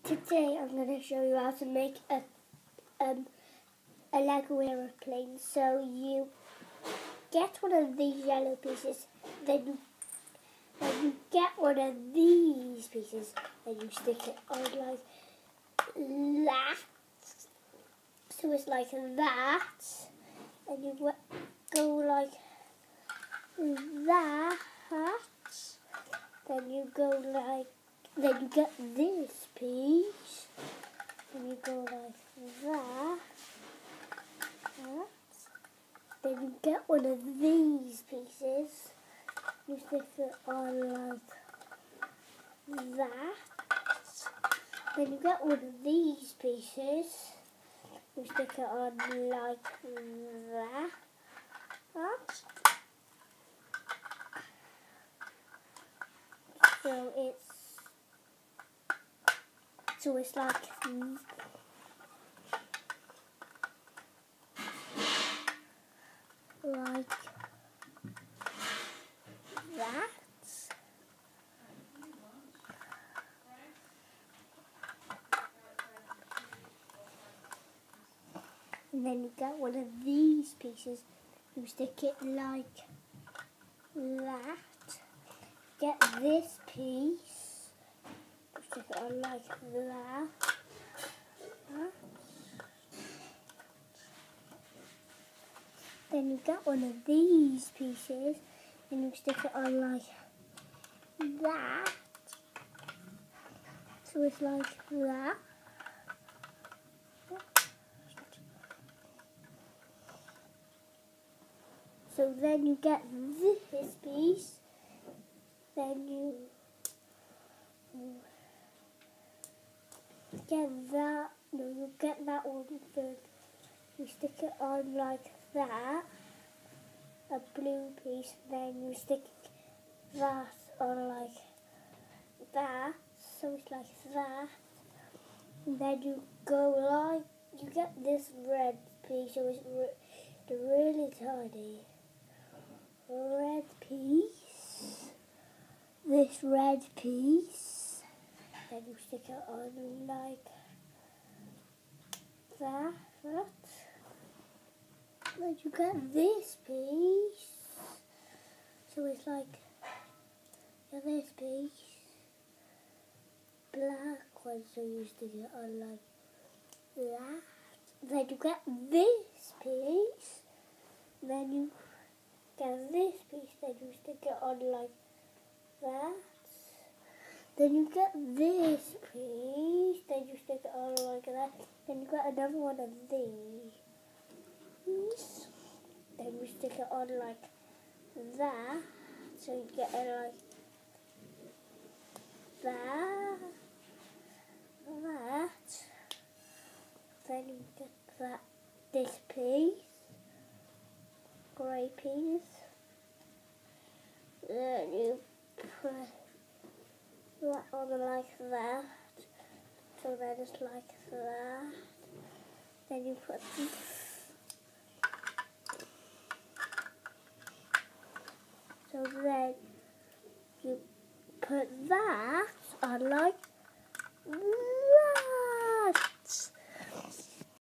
Today I'm going to show you how to make a Lego aeroplane. So you get one of these yellow pieces, then you get one of these pieces, then you stick it on like that. So it's like that, and you go like that. Then you go like. Then you get this piece, and you go like that. Then you get one of these pieces, you stick it on like that. Then you get one of these pieces, you stick it on like that. So it's like that. And then you get one of these pieces, you stick it like that. Get this piece, you stick it on like that. Then you get one of these pieces and you stick it on like that. So it's like that. So then you get this piece, then you get that, no, you get that one first. You stick it on like that, a blue piece, then you stick that on like that, so it's like that. And then you go like, you get this red piece, so it's really tiny. Red piece, this red piece, then you stick it on like that. Then you get this piece, so it's like this piece, black one, so you stick it on like that. Then you get this piece, then you get this piece, then you stick it on like that. Then you get this piece, then you stick it on like that. Then you get another one of these. Then you stick it on like that. So you get it like that. Then you get this piece. Grey piece. Then you put that on like that. So then it's like that. Then you put so then you put that on like